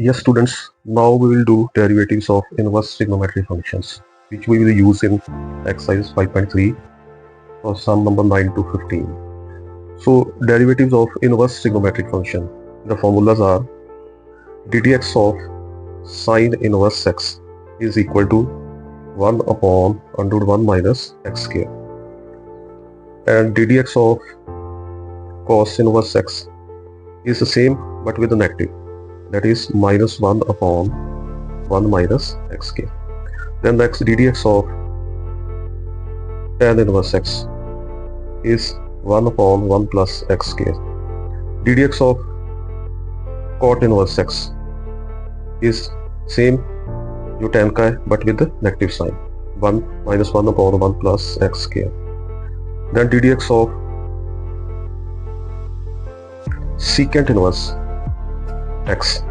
Yes, students, now we will do derivatives of inverse trigonometry functions, which we will use in exercise 5.3 for sum number 9 to 15. So, derivatives of inverse trigonometric function. The formulas are ddx of sine inverse x is equal to 1 upon under root 1 minus x square, and ddx of cos inverse x is the same but with a negative, that is minus 1 upon 1 minus x square. Then next, ddx of tan inverse x is 1 upon 1 plus x square. ddx of cot inverse x is same जो tan का है but with the negative sign, 1 minus 1 upon 1 plus x square. Then ddx of secant inverse x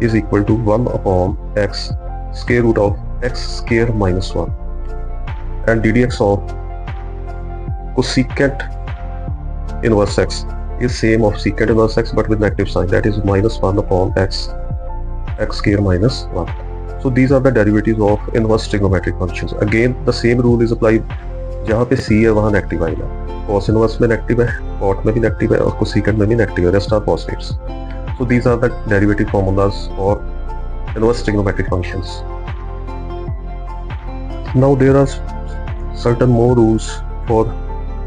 is equal to 1 upon x square root of x square minus 1, and ddx of cosecant inverse x is same of secant inverse x but with negative sign, that is minus 1 upon x square minus 1. So these are the derivatives of inverse trigonometric functions. Again the same rule is applied. जहाँ पे c है वहाँ negative आएगा, cos inverse में negative है, cot में भी negative है और cosecant में भी नेगेटिव है, rest are positives. So these are the derivative formulas for inverse trigonometric functions. Now there are certain more rules for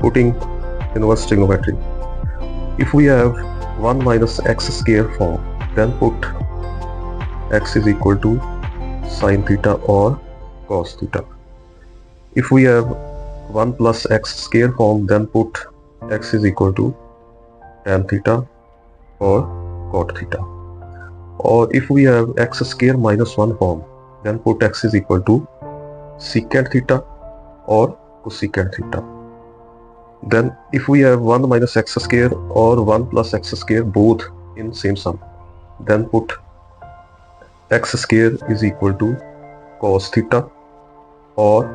putting inverse trigonometry. If we have 1 minus x square form, then put x is equal to sin theta or cos theta. If we have 1 plus x square form, then put x is equal to tan theta or cot theta. Or if we have x square minus 1 form, then put x is equal to secant theta or cosecant theta. Then if we have 1 minus x square or 1 plus x square both in same sum, then put x square is equal to cos theta or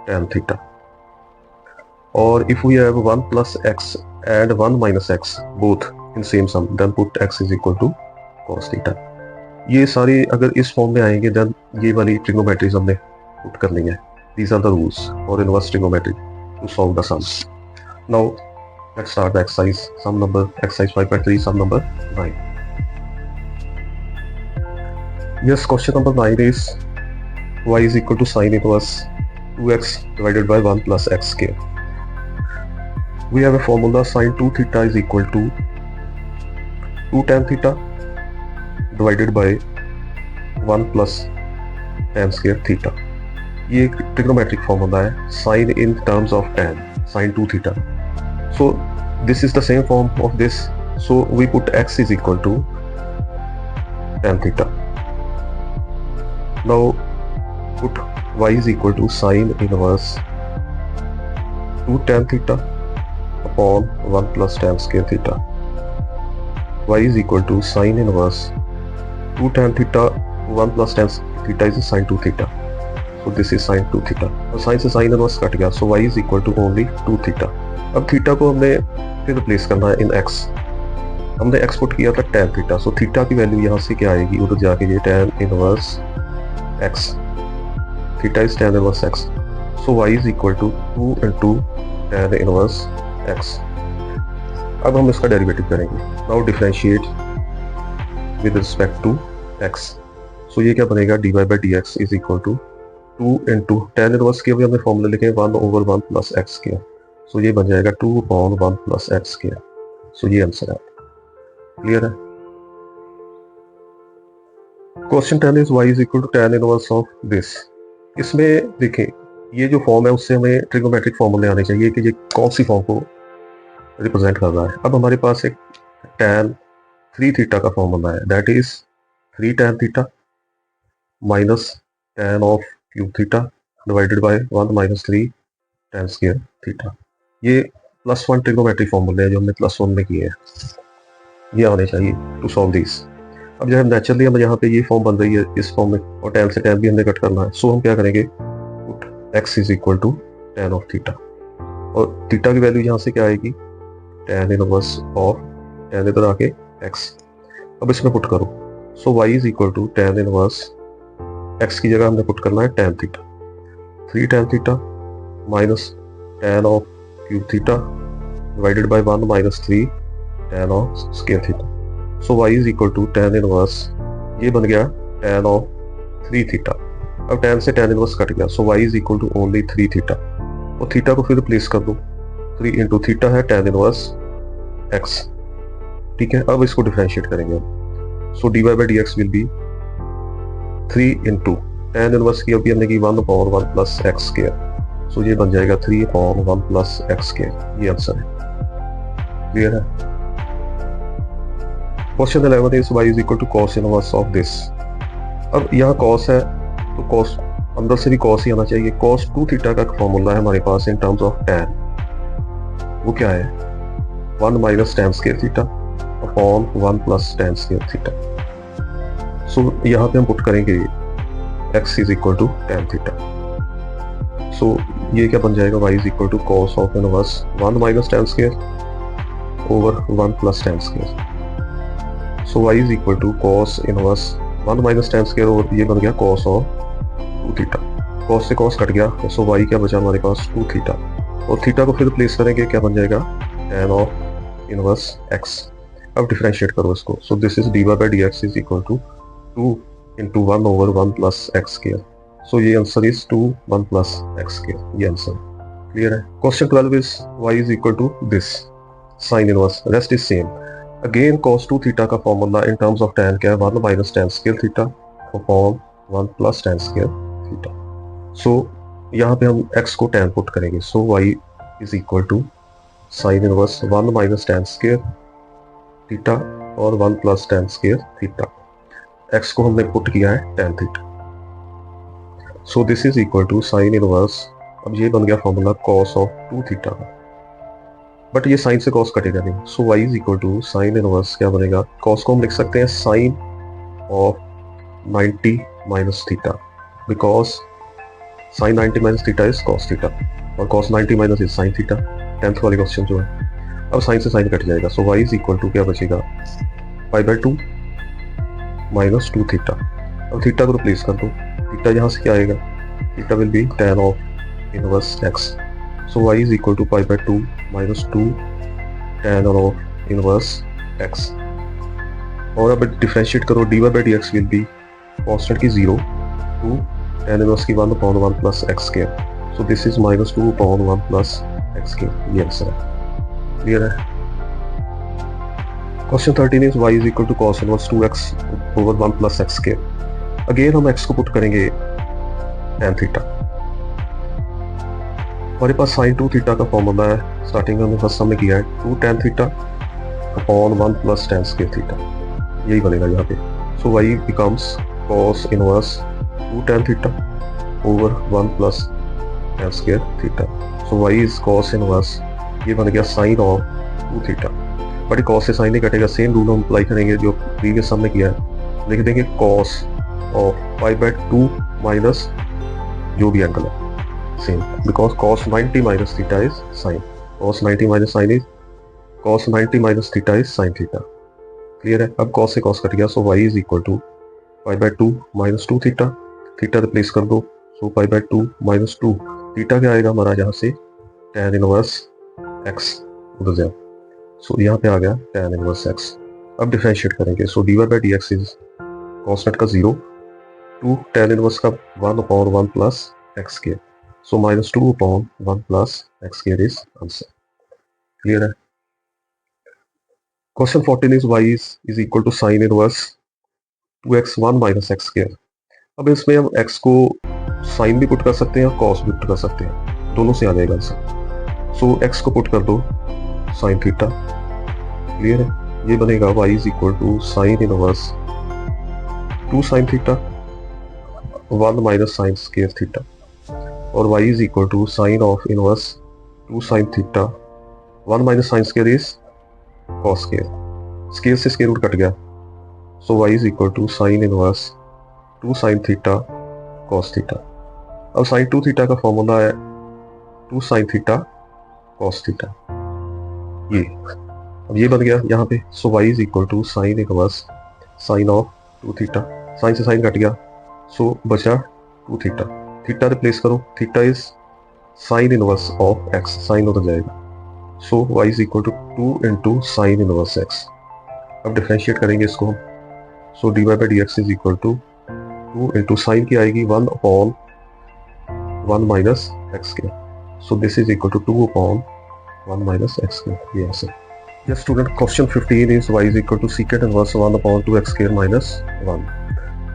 tan theta. Or if we have 1 plus x and 1 minus x both in same sum, then put x is equal to cos theta. ये सारे अगर इस form में आएंगे then ये वाली ट्रिग्नोमेट्रीज हमने put करनी है. These are the rules for inverse trigonometry to solve the sums. Now let's start the exercise. Exercise 5.3, sum number 9. Yes, question number 9 is y is equal to sine inverse 2x divided by 1 plus x square. We have a formula sin 2 theta is equal to 2 tan theta divided by 1 plus tan square theta. ये एक trigonometric formula है, sin in terms of tan, sin 2 theta. So this is the same form of this. So we put x is equal to tan theta. Now put y is equal to sin inverse 2 tan theta upon 1 plus tan square theta. Y is equal to sin inverse 2 tan theta 1 plus tan theta is sin 2 theta. So this is sin 2 theta. और sin से sin inverse cut गया, so y is equal to only 2 theta. अब theta को हमने फिर replace करना है in x. हमने x पुट किया था tan थीटा, so थीटा की वैल्यू यहाँ से क्या आएगी, उधर जाके ये tan inverse x. Theta is tan inverse x. So y is equal to 2 into tan inverse x. अब हम इसका डेरिवेटिव करेंगे. Now differentiate with respect to x. So ये क्या बनेगा, dy by dx is equal to 2 into tan inverse के भी हमने फॉर्मूला लिखे 1 over 1 plus x square. So ये बन जाएगा 2 upon 1 plus x square. So ये आंसर है. क्लियर है. Question 10 is y is equal to tan inverse of this. इसमें देखें ये जो फॉर्म है उससे हमें ट्रिग्नोमेट्रिक फॉर्मूले आने चाहिए कि ये कौन सी फॉर्म को रिप्रेजेंट कर रहा है. अब हमारे पास एक tan 3 थीटा का फॉर्मूला है, that is 3 tan theta minus tan of cube theta divided by 1 minus 3 tan square theta. ये +1 ट्रिग्नोमेट्रिक फॉर्मूले हैं जो हमने +1 में किए हैं, ये आने चाहिए टू सॉल्व दिस. अब जब नेचुरली हम यहाँ पे ये फॉर्म बन रही है इस फॉर्म में और tan से tan भी हमने कट करना है, सो हम क्या करेंगे, x is equal to tan of theta और थीटा की वैल्यू यहाँ से क्या आएगी, tan इनवर्स ऑफ tan इधर आके x. अब इसमें पुट करो, so y is equal to tan inverse x की जगह हमने पुट करना है tan theta, 3 tan theta minus tan of cube theta divided by 1 minus 3 tan of square theta. So y is equal to tan inverse, ये बन गया tan of 3 theta. अब tan से tan इनवर्स कट गया, so y is equal to only 3 theta, और theta को फिर replace कर दो, 3 इंटू थीटा है tan इनवर्स x, ठीक है। अब इसको डिफरेंशिएट करेंगे हम, सो dy by d x will be 3 into tan inverse की अभी हमने की 1/1 प्लस एक्स स्क्वायर, सो ये बन जाएगा 3/1 प्लस एक्स स्क्वायर, ये आंसर है। क्लियर है। Question 11 is y is equal to cos inverse of this. अब यहाँ cos है तो cos अंदर से भी cos ही आना चाहिए। cos 2 थीटा का फॉर्मूला है हमारे पास इन टर्म्स ऑफ tan, वो क्या है 1 minus tan square theta upon 1 plus tan square theta. So यहाँ पे हम पुट करेंगे x is equal to tan theta. So ये क्या बन जाएगा y is equal to cos of inverse 1 minus tan square over 1 plus tan square. So y is equal to cos inverse 1 minus tan square और ये बन गया cos of 2 theta. cos से cos cut गया, सो y क्या बचा हमारे पास 2 theta, और थीटा को फिर प्लेस करेंगे, क्या बन जाएगा tan ऑफ इनवर्स x। अब डिफरेंशिएट करो इसको, so this is dy by d x is equal to 2 into 1 over 1 plus x square. So ये answer is 2 1 plus x square, ये आंसर क्लियर है। Question 12 is y is equal to this sine inverse, rest is same. Again cos 2 theta का formula in terms of tan क्या है 1 minus tan square theta upon 1 plus tan square theta. So यहाँ पे हम x को tan put करेंगे, so y is equal to sine inverse 1 minus tan square theta और 1 plus tan square theta. x को हमने पुट किया है tan theta, so this is equal to sine inverse, अब ये बन गया फॉर्मूला cos ऑफ 2 थीटा का, बट ये साइन से cos कटेगा नहीं, so y is equal to sine inverse क्या बनेगा, cos को हम लिख सकते हैं sine of 90 minus theta, because sine 90 minus theta is cos theta और cos 90 minus is sine theta. 10th वाली क्वेश्चन जो है, अब साइन से साइन कट जाएगा, सो y इज इक्वल टू क्या बचेगा π/2 माइनस 2 थीटा। अब थीटा को रिप्लेस कर दो, थीटा यहाँ से क्या आएगा, theta will be tan of inverse x। So y is equal to π/2 minus 2 tan of inverse x। और अब डिफरेंशिएट करो, dy by dx will be constant की 0 to tan inverse की 1/1 plus x square। So this is minus 2/1 plus x square, ये answer है। Clear है। Question 13 is y is equal to cos inverse 2x over 1 plus x square। Again हम x को put करेंगे tan theta. हमारे पास sine 2 theta का formula है, स्टार्टिंग में हमने फर्स्ट हमने किया है 2 tan theta upon 1 plus tan square theta, यही बनेगा यहाँ पे। सो y becomes cos inverse 2 tan theta over 1 plus tan square theta. So y is cos inverse, ये बन गया sine of 2 theta, but cos से साइन नहीं कटेगा, सेम रूल हम अप्लाई करेंगे जो प्रीवियस हमने किया है, लिख देंगे cos ऑफ π/2 माइनस जो भी एंगल है same, because cos 90 minus theta is sin, cos 90 minus sin is cos 90 minus theta is sin theta। Clear है। अब cos से cos कट गया, so y is equal to π/2 minus 2 theta, theta replace कर दो, सो π/2 minus 2 theta क्या आएगा हमारा यहाँ से tan इनवर्स x उधर जाए, सो यहाँ पे आ गया tan इनवर्स x। अब डिफरेंशिएट करेंगे, so dy by dx is constant का 0 टू tan इनवर्स का 1/1 plus x square, so minus 2/1 plus x square is answer। Clear है। Question 14 is y is equal to sin inverse 2x1 minus x square। अब इसमें हम x को sin भी put कर सकते हैं, cos भी पुट कर सकते हैं, दोनों से आ जाएगा आंसर। सो x को पुट कर दो sin थीटा, क्लियर है, ये बनेगा y is equal to sin inverse 2 sin theta 1 minus sin square theta, और y is equal to sin of inverse 2 sin theta 1 minus sin square is cos square, square से square root cut गया, so y is equal to sin inverse 2 sin theta cos theta। अब sin 2 theta का formula है 2 sin theta cos theta, ये अब ये बन गया यहाँ पे, सो y is equal to sin inverse sin of 2 theta, sine से साइन कट गया, सो बचा 2 थीटा, थीटा रिप्लेस करो, theta is sine inverse of x, sine उधर जाएगा, so y is equal to 2 into sine inverse x. अब differentiate करेंगे इसको हम, so d y by d x is equal to 2 into sine की आएगी 1 upon 1 minus x के, so this is equal to 2 upon 1 minus x के, ये ऐसे। Yes student, question 15 is y is equal to secant inverse 1 upon 2x square minus 1।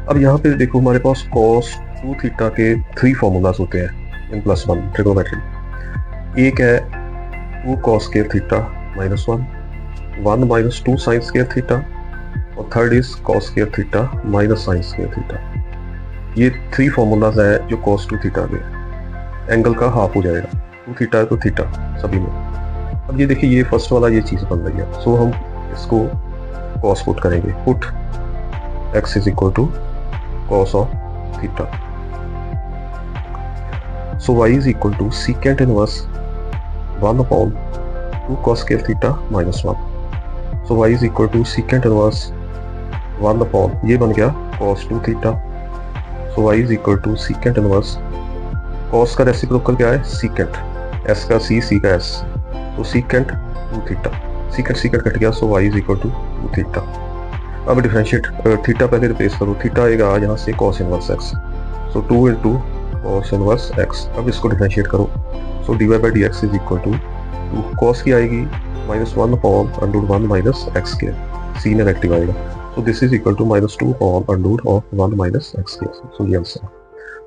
अब यहाँ पे देखो हमारे पास cos 2 थीटा के 3 फॉर्मूलाज होते हैं इन +1 ट्रिग्नोमेट्री। एक है 2 cos square theta minus 1, 1 minus 2 sine square theta, और third is cos square theta minus sine square theta. ये 3 फॉर्मूलाज है जो cos 2 थीटा के एंगल का हाफ हो जाएगा, 2 थीटा है तो थीटा सभी में। अब ये देखिए ये फर्स्ट वाला ये चीज़ बन रही है, सो हम इसको कॉस पुट करेंगे, put x is equal to cos of theta, so y is equal to secant inverse 1 upon 2 cos square theta minus 1, so y is equal to secant inverse 1 upon ये बन गया cos 2 theta, so y is equal to secant inverse, cos का reciprocal क्या है secant, s का c का s, तो secant 2 theta, secant secant cut गया, so y is equal to 2 theta. अब डिफरेंशिएट, थीटा पहले रिप्लेस करो, थीटा आएगा यहाँ से cos inverse x, so 2 into cos inverse x। अब इसको डिफरेंशिएट करो, so d y by d x is equal to 2 cos की आएगी minus 1 upon under 1 minus x के, सी नेगेटिव आएगा, so this is equal to minus 2 upon under of 1 minus x के, सो ये आंसर।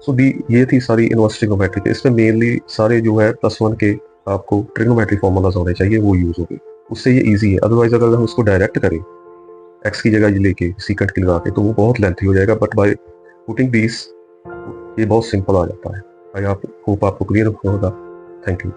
सो दी ये थी सारी इनवर्स ट्रिग्नोमेट्री, इसमें मेनली सारे जो है +1 के आपको ट्रिग्नोमेट्री फॉर्मूलाज होने चाहिए, वो यूज होंगे, उससे ये इजी है। अदरवाइज अगर हम उसको डायरेक्ट करें एक्स की जगह ये लेके सीकेंट की लगा के, तो वो बहुत लेंथी हो जाएगा, बट बाय पुटिंग दिस ये बहुत सिंपल आ जाता है। आई होप आपको क्लियर होगा। Thank you.